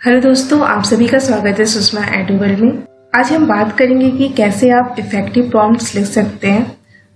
Hello दोस्तों, आप सभी का स्वागत है सुषमा एडू वर्ल्ड में। आज हम बात करेंगे कि कैसे आप इफेक्टिव प्रॉम्प्ट्स लिख सकते हैं।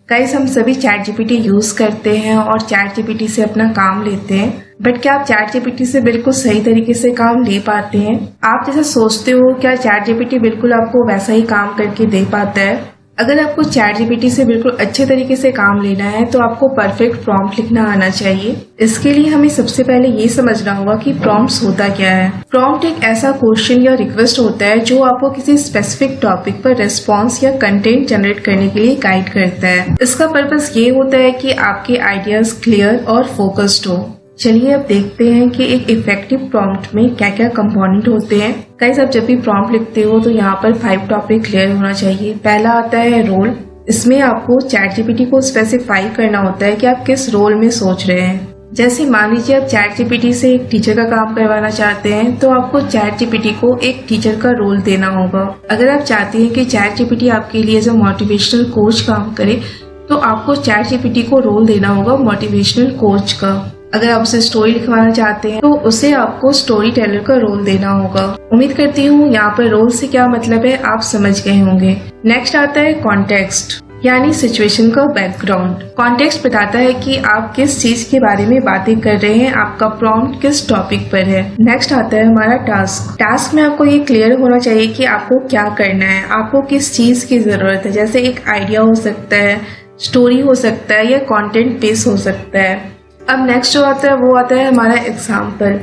गाइस, हम सभी चैट जीपीटी यूज करते हैं और चैट जीपीटी से अपना काम लेते हैं, बट क्या आप चैट जीपीटी से बिल्कुल सही तरीके से काम ले पाते हैं? आप जैसा सोचते हो, क्या चैट जीपीटी बिल्कुल आपको वैसा ही काम करके दे पाता है? अगर आपको चैट जीपीटी से बिल्कुल अच्छे तरीके से काम लेना है तो आपको परफेक्ट प्रॉम्प्ट लिखना आना चाहिए। इसके लिए हमें सबसे पहले ये समझना होगा कि प्रॉम्प्ट्स होता क्या है। प्रॉम्प्ट एक ऐसा क्वेश्चन या रिक्वेस्ट होता है जो आपको किसी स्पेसिफिक टॉपिक पर रिस्पॉन्स या कंटेंट जनरेट करने के लिए गाइड करता है। इसका पर्पस ये होता है कि आपके आइडियाज क्लियर और फोकस्ड हो। चलिए अब देखते हैं कि एक इफेक्टिव प्रॉम्प्ट में क्या क्या कंपोनेंट होते हैं। गाइस, आप जब भी प्रॉम्प्ट लिखते हो तो यहाँ पर 5 टॉपिक क्लियर होना चाहिए। पहला आता है रोल। इसमें आपको चैट जीपीटी को स्पेसिफाई करना होता है कि आप किस रोल में सोच रहे हैं। जैसे मान लीजिए आप चैट जीपीटी से एक टीचर का काम करवाना चाहते हैं तो आपको चैट जीपीटी को एक टीचर का रोल देना होगा। अगर आप चाहते हैं कि चैट जीपीटी आपके लिए एज अ मोटिवेशनल कोच काम करे तो आपको चैट जीपीटी को रोल देना होगा मोटिवेशनल कोच का। अगर आप उसे स्टोरी लिखवाना चाहते हैं तो उसे आपको स्टोरी टेलर का रोल देना होगा। उम्मीद करती हूँ यहाँ पर रोल से क्या मतलब है आप समझ गए होंगे। नेक्स्ट आता है कॉन्टेक्स्ट, यानी सिचुएशन का बैकग्राउंड। कॉन्टेक्स्ट बताता है कि आप किस चीज के बारे में बातें कर रहे हैं, आपका प्रॉम्प्ट किस टॉपिक पर है। नेक्स्ट आता है हमारा टास्क। टास्क में आपको ये क्लियर होना चाहिए कि आपको क्या करना है, आपको किस चीज की जरूरत है। जैसे एक आइडिया हो सकता है, स्टोरी हो सकता है या कॉन्टेंट बेस हो सकता है। अब नेक्स्ट जो आता है वो आता है हमारा एग्जाम्पल।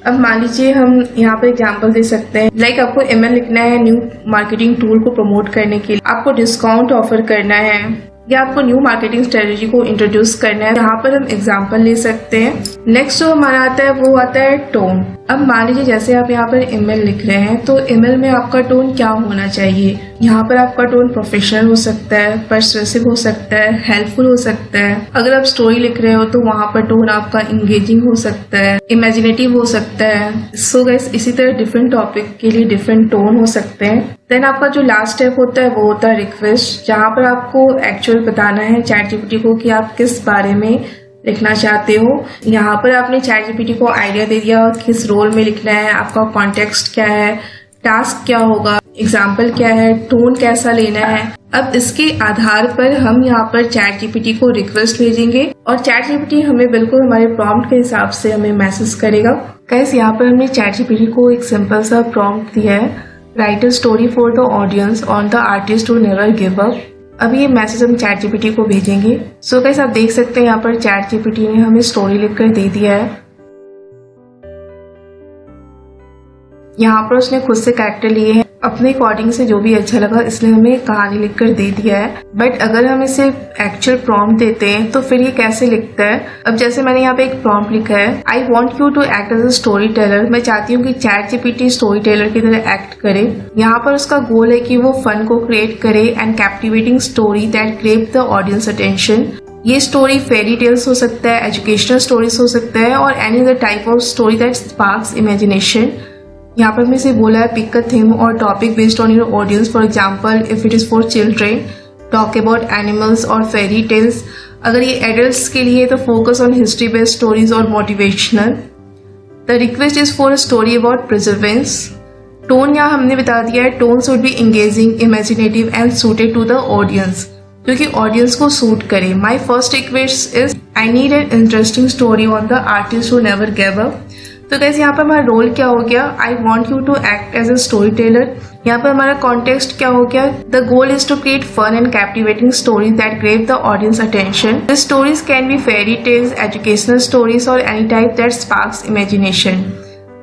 अब मान लीजिए हम यहाँ पर एग्जाम्पल दे सकते हैं, लाइक आपको ईमेल लिखना है न्यू मार्केटिंग टूल को प्रमोट करने के लिए, आपको डिस्काउंट ऑफर करना है या आपको न्यू मार्केटिंग स्ट्रेटेजी को इंट्रोड्यूस करना है। यहाँ पर हम एग्जाम्पल ले सकते हैं। नेक्स्ट जो हमारा आता है वो आता है टोन। अब मान लीजिए जैसे आप यहाँ पर ईमेल लिख रहे हैं तो ईमेल में आपका टोन क्या होना चाहिए। यहाँ पर आपका टोन प्रोफेशनल हो सकता है, पर्सुएसिव हो सकता है, हेल्पफुल हो सकता है। अगर आप स्टोरी लिख रहे हो तो वहाँ पर टोन आपका इंगेजिंग हो सकता है, इमेजिनेटिव हो सकता है। सो गाइस, इसी तरह डिफरेंट टॉपिक के लिए डिफरेंट टोन हो सकते हैं। देन आपका जो लास्ट स्टेप होता है वो होता है रिक्वेस्ट, जहाँ पर आपको एक्चुअल बताना है चैट जीपीटी को कि आप किस बारे में लिखना चाहते हो। यहाँ पर आपने चैट जीपीटी को आइडिया दे दिया किस रोल में लिखना है, आपका कॉन्टेक्स्ट क्या है, टास्क क्या होगा, एग्जाम्पल क्या है, टोन कैसा लेना है। अब इसके आधार पर हम यहाँ पर चैट जीपीटी को रिक्वेस्ट भेजेंगे और चैट जीपीटी हमें बिल्कुल हमारे प्रॉम्प्ट के हिसाब से हमें मैसेज करेगा। गाइस, यहाँ पर हमने चैट जीपीटी को एक सिंपल सा प्रॉम्प्ट दिया है, right a story for the audience on the artist who never give up. अब ये मैसेज हम चैट जीपीटी को भेजेंगे। सो गाइस, आप देख सकते हैं यहाँ पर चैट जीपीटी ने हमें स्टोरी लिखकर दे दिया है। यहाँ पर उसने खुद से कैरेक्टर लिए हैं, अपने अकॉर्डिंग से जो भी अच्छा लगा इसने हमें कहानी लिखकर दे दिया है। बट अगर हम इसे एक्चुअल प्रॉम्प्ट देते हैं तो फिर ये कैसे लिखता है। अब जैसे मैंने यहाँ पे एक प्रॉम्प्ट लिखा है, I want you to act as a story teller. मैं चाहती हूँ कि चैट जीपीटी स्टोरी टेलर की तरह एक्ट करे। यहाँ पर उसका गोल है कि वो फन को क्रिएट करे and captivating story that grab the audience attention. ये स्टोरी फेरी टेल्स हो सकता है, एजुकेशनल स्टोरीज हो सकता है और any other type of story that sparks imagination. यहाँ पर मैं इसे बोला है पिक अ थीम और topic based on your audience. For example, if it is for children, talk about animals और फेरी टेल्स। अगर ये एडल्ट्स के लिए तो focus on history based stories और motivational. The request is for a story about perseverance. Tone यहाँ हमने बता दिया है, tone should be engaging, imaginative and suited to the audience, जो कि ऑडियंस को सूट करे। My first request is I need an interesting story on the artist who never give up. तो गाइस, यहाँ पर हमारा रोल क्या हो गया, I want you to act as a story teller. यहाँ पर हमारा कॉन्टेक्स्ट क्या हो गया, the goal is to create fun and captivating stories that grab the audience attention. The stories can be fairy tales, educational stories और any type that sparks imagination.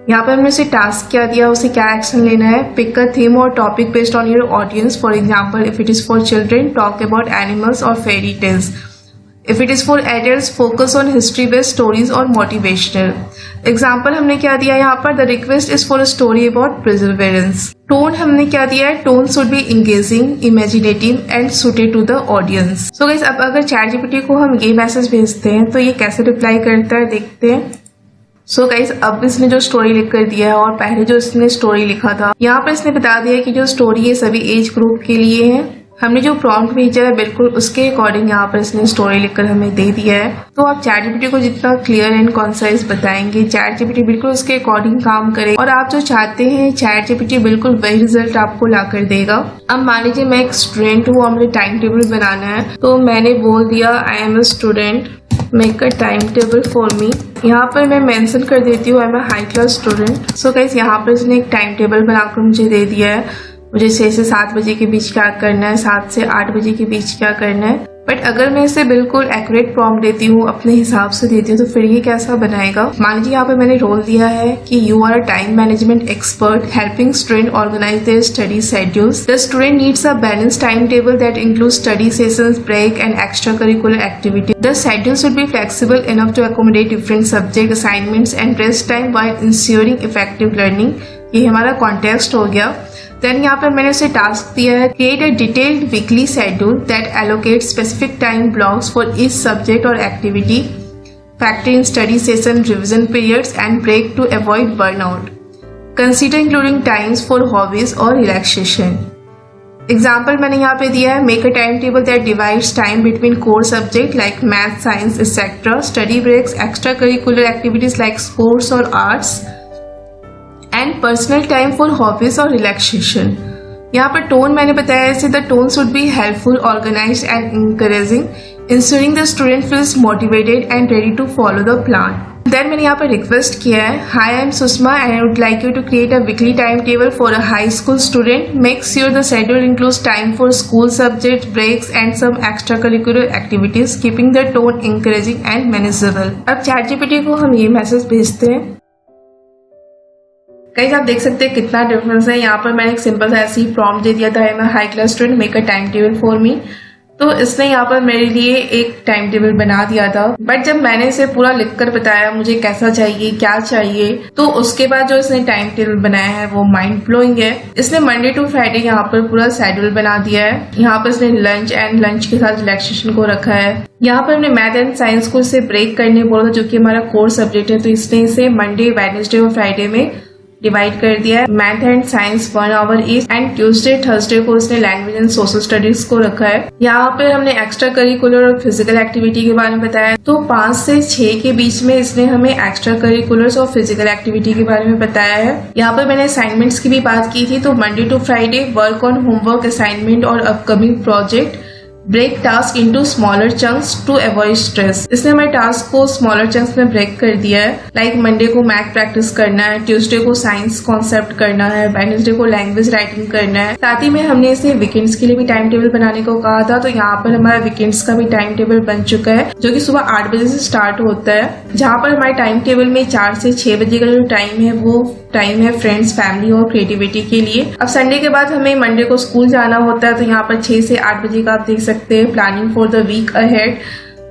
यहाँ पर हमने उसे टास्क क्या दिया, उसे क्या एक्शन लेना है, पिक अ थीम और topic based on your audience. For example, if it is for children, talk about animals और fairy tales. If it is for adults, focus on history based stories और motivational। Example हमने क्या दिया यहाँ पर, the request is for a story about perseverance। Tone हमने क्या दिया है, tone should be engaging, imaginative and suited to the audience। So guys, अब अगर चैट जीपीटी को हम ये मैसेज भेजते हैं तो ये कैसे रिप्लाई करता है देखते हैं। सो गाइस, अब इसने जो स्टोरी लिख कर दिया है और पहले जो इसने स्टोरी लिखा था, यहाँ पर इसने बता दिया कि जो स्टोरी है सभी एज ग्रुप के लिए है। हमने जो प्रॉम्प्ट भेजा है बिल्कुल उसके अकॉर्डिंग यहाँ पर इसने स्टोरी लिखकर हमें दे दिया है। तो आप चैट जीपीटी को जितना क्लियर एंड कॉन्साइज बताएंगे, चैट जीपीटी बिल्कुल उसके अकॉर्डिंग काम करे और आप जो चाहते हैं चैट जीपीटी बिल्कुल वही रिजल्ट आपको ला कर देगा। अब मान लीजिए मैं एक स्टूडेंट हूँ और मुझे टाइम टेबल बनाना है, तो मैंने बोल दिया I am a student, make a time table for me. यहाँ पर मैं मेंशन कर देती हूँ I am a high class student. So guys यहाँ पर इसने एक टाइम टेबल बनाकर मुझे दे दिया है, मुझे 6 से 7 बजे के बीच क्या करना है, 7 से 8 बजे के बीच क्या करना है। बट अगर मैं इसे बिल्कुल एक्यूरेट प्रॉम्प्ट देती हूँ, अपने हिसाब से देती हूँ, तो फिर ये कैसा बनाएगा। मान लीजिए यहाँ पे मैंने रोल दिया है कि you are a time management expert helping student organise their study schedules. The student needs a balance time table that includes study sessions, break and extra curricular activity. The schedule should be flexible enough to accommodate different subject assignments and rest time while ensuring effective learning. ये हमारा context हो गया। Then यहाँ पर मैंने उसे task दिया है create a detailed weekly schedule that allocate specific time blocks for each subject और activity, factor in study session, revision periods and break to avoid burnout. Consider including times for hobbies और relaxation. Example मैंने यहाँ पे दिया है make a time table that divides time between core subject like math, science etcetera, study breaks, extra curricular activities like sports और arts and personal time for hobbies और relaxation. यहाँ पर टोन मैंने बताया है, the tone should be helpful, organised and encouraging, ensuring the student feels motivated and ready to follow the plan. Then मैंने यहाँ पर रिक्वेस्ट किया है hi I am Sushma and I would like you to create a weekly time table for a high school student. Make sure the schedule includes time for school subject, breaks and some extra curricular activities, keeping the tone encouraging and manageable. अब chat GPT को हम ये message भेजते हैं। Guys आप देख सकते हैं कितना डिफरेंस है। यहाँ पर मैंने एक सिंपल सा ऐसे ही प्रॉम्प्ट दे दिया था I am a high class student, make a time table for me. तो इसने यहाँ पर मेरे लिए एक टाइम टेबल बना दिया था। बट जब मैंने इसे पूरा लिखकर बताया मुझे कैसा चाहिए, क्या चाहिए, तो उसके बाद जो इसने टाइम टेबल बनाया है वो माइंड ब्लोइंग है। इसने मंडे टू फ्राइडे यहाँ पर पूरा शेड्यूल बना दिया है। यहाँ पर इसने लंच एंड लंच के साथ रिलैक्सेशन को रखा है। यहाँ पर हमने मैथ एंड साइंस को इसे ब्रेक करने बोला था जो कि हमारा कोर सब्जेक्ट है, तो इसने इसे मंडे, वेडनेसडे और फ्राइडे में डिवाइड कर दिया है। Math and science 1 hour each and Tuesday, Thursday को उसने लैंग्वेज एंड सोशल स्टडीज को रखा है। यहाँ पे हमने एक्स्ट्रा करिकुलर और फिजिकल एक्टिविटी के बारे में बताया, तो 5 से 6 के बीच में इसने हमें एक्स्ट्रा करिकुलर्स और फिजिकल एक्टिविटी के बारे में बताया है। यहाँ पर मैंने असाइनमेंट्स की भी बात की थी, तो Monday to Friday work on homework, assignment और upcoming project, break task into smaller chunks to avoid stress. इसने हमारे टास्क को स्मॉलर चंक्स में ब्रेक कर दिया है। लाइक मंडे को मैथ प्रैक्टिस करना है, ट्यूसडे को साइंस कॉन्सेप्ट करना है, वेडनेसडे को लैंग्वेज राइटिंग करना है। साथ ही में हमने इसे वीकेंड्स के लिए भी टाइम टेबल बनाने को कहा था, तो यहाँ पर हमारा वीकेंड्स का भी टाइम टेबल बन चुका है जो कि सुबह 8 बजे से स्टार्ट होता है। जहाँ पर हमारे टाइम टेबल में 4 से 6 बजे का जो टाइम है वो टाइम है फ्रेंड्स, फैमिली और क्रिएटिविटी के लिए। अब संडे के बाद हमें मंडे को स्कूल जाना होता है, तो यहाँ पर 6 से 8 बजे का आप देख सकते हैं planning for the week ahead,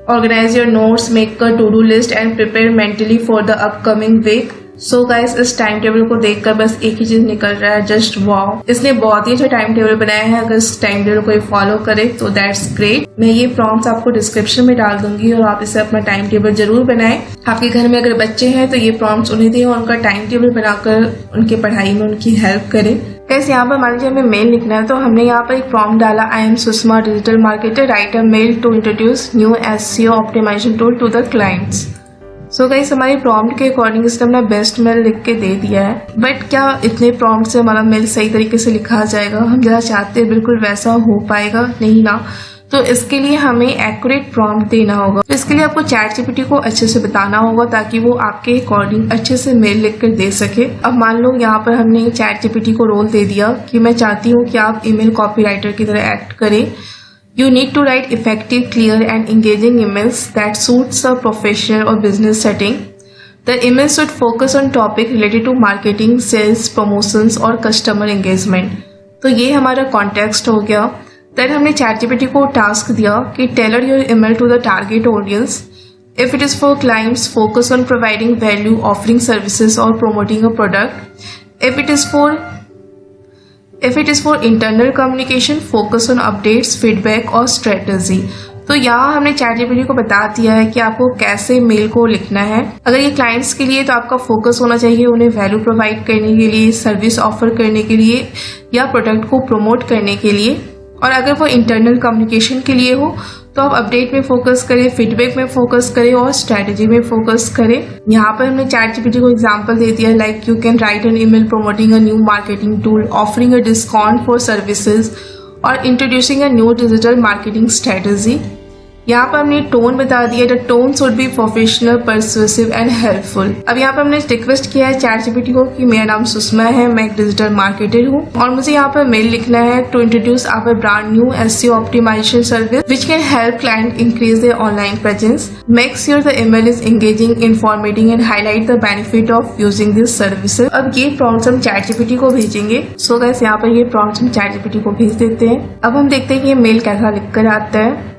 organise your notes, make a to do list and prepare mentally for the upcoming week. So guys इस टाइम टेबल को देखकर बस एक ही चीज निकल रहा है, जस्ट वाओ। इसने बहुत ही अच्छा टाइम टेबल बनाया है। अगर इस टाइम टेबल को फॉलो करे तो दैट्स ग्रेट। मैं ये प्रॉम्प्ट्स आपको डिस्क्रिप्शन में डाल दूंगी और आप इसे अपना टाइम टेबल जरूर बनाएं। आपके घर में अगर बच्चे हैं तो ये प्रॉम्प्ट्स उन्हें दें और उनका टाइम टेबल बनाकर उनके पढ़ाई में उनकी हेल्प करें। कैसे यहाँ पर मान लीजिए हमें मेल लिखना है, तो हमने यहाँ पर एक प्रॉम्प्ट डाला I am Sushma digital marketer, write a mail to introduce new SEO optimisation tool to the clients. So guys हमारी प्रॉम्प्ट के अकॉर्डिंग इसने अपना बेस्ट मेल लिख के दे दिया है। बट क्या इतने प्रॉम्प्ट से हमारा मेल सही तरीके से लिखा जाएगा? हम जैसा चाहते हैं बिल्कुल वैसा हो पाएगा? नहीं ना। तो इसके लिए हमें एक्यूरेट प्रॉम्प्ट देना होगा। तो इसके लिए आपको चैट जीपीटी को अच्छे से बताना होगा ताकि वो आपके अकॉर्डिंग अच्छे से मेल लिख कर दे सके। अब मान लो यहाँ पर हमने चैट जीपीटी को रोल दे दिया कि मैं चाहती हूँ कि आप ईमेल कॉपीराइटर की तरह एक्ट करें। You need to write effective, clear and engaging emails that suits a professional or business setting. The email should focus on topic related to marketing, sales, promotions और customer engagement. तो ये हमारा context हो गया। Then हमने ChatGPT को task दिया कि tailor your email to the target audience. If it is for clients, focus on providing value, offering services or promoting a product. If it is for internal communication, focus on updates, feedback और strategy. तो यहाँ हमने ChatGPT को बता दिया है कि आपको कैसे मेल को लिखना है। अगर ये क्लाइंट्स के लिए तो आपका फोकस होना चाहिए उन्हें वैल्यू प्रोवाइड करने के लिए, सर्विस ऑफर करने के लिए या प्रोडक्ट को प्रमोट करने के लिए। और अगर वो इंटरनल कम्युनिकेशन के लिए हो तो आप अपडेट में फोकस करें, फीडबैक में फोकस करें और स्ट्रेटेजी में फोकस करें। यहाँ पर हमने ChatGPT को एग्जांपल दे दिया, like you can write an email promoting a new marketing tool, offering a discount for services और introducing a new digital marketing strategy. यहाँ पर हमने टोन बता दिया, the tone should be professional, persuasive and helpful. अब यहाँ पर हमने रिक्वेस्ट किया है ChatGPT को कि मेरा नाम सुषमा है, मैं एक डिजिटल मार्केटर हूँ और मुझे यहाँ पर मेल लिखना है to introduce our brand new SEO optimisation service which can help client increase their online presence. Make sure the email is engaging, informative and highlight the benefit of using this services. अब ये prompts हम ChatGPT को भेजेंगे। So guys यहाँ पर ये prompts हम ChatGPT को भेज देते हैं। अब हम देखते हैं कि ये मेल कैसा लिख कर आता है।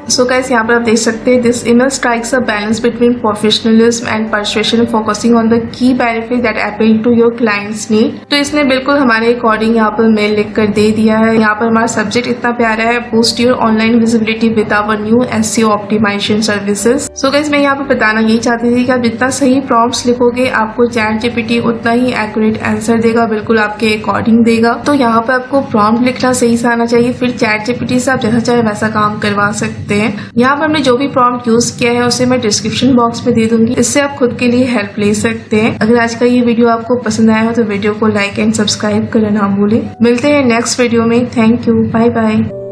सो गाइस यहाँ पर आप देख सकते हैं, this email strikes a balance between professionalism and persuasion, focusing on the key benefit that appeal to your clients need. तो इसने बिल्कुल हमारे अकॉर्डिंग यहाँ पर मेल लिख कर दे दिया है। यहाँ पर हमारा सब्जेक्ट इतना प्यारा है, boost your online visibility with our new SEO optimisation services. So guys मैं यहाँ पर बताना यही चाहती थी कि आप जितना सही प्रॉम्प्ट्स लिखोगे आपको ChatGPT उतना ही एक्यूरेट आंसर देगा, बिल्कुल आपके अकॉर्डिंग देगा। तो यहाँ पर आपको प्रॉम्प्ट लिखना सही से आना चाहिए, फिर ChatGPT से आप जैसा चाहे वैसा काम करवा सकते हैं। यहाँ पर हमने जो भी प्रॉम्प्ट यूज किया है उसे मैं डिस्क्रिप्शन बॉक्स में दे दूंगी, इससे आप खुद के लिए हेल्प ले सकते हैं। अगर आज का ये वीडियो आपको पसंद आया हो तो वीडियो को लाइक एंड सब्सक्राइब करना ना भूलें। मिलते हैं नेक्स्ट वीडियो में। Thank you, bye bye.